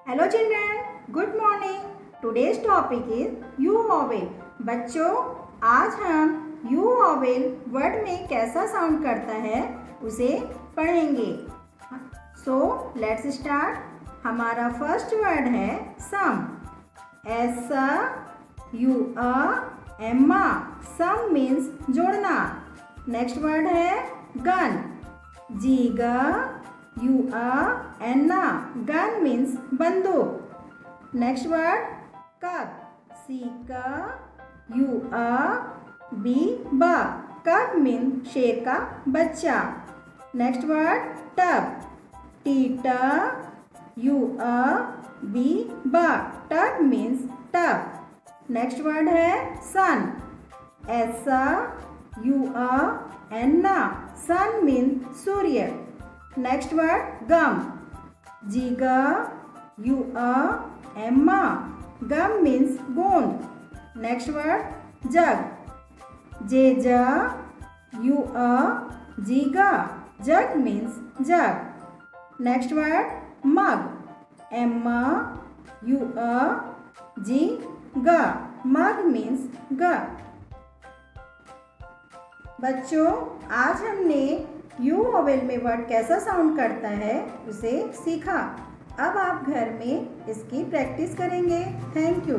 Hello children, good morning. Today's topic is you vowel. बच्चों, आज हम यू वॉवेल वर्ड में कैसा साउंड करता है उसे पढ़ेंगे। So let's start. हमारा फर्स्ट वर्ड है sum. S U M. Sum means जोड़ना। नेक्स्ट वर्ड है gun. G U N. Gun means बंदूक। Next word cub. C you B ब। कब मीन्स शेर का बच्चा। Next word tub. T U B ब। Tub means tub. Next word है sun. S U N. Sun means सूर्य। Next word gum. G U M. Gum means गोंद। Next word jug. J U G ग। Jug means jug. Next word mug. M U G ग। Mug means ग। बच्चों, आज हमने U vowel में word कैसा साउंड करता है उसे सीखा। अब आप घर में इसकी प्रैक्टिस करेंगे। Thank you.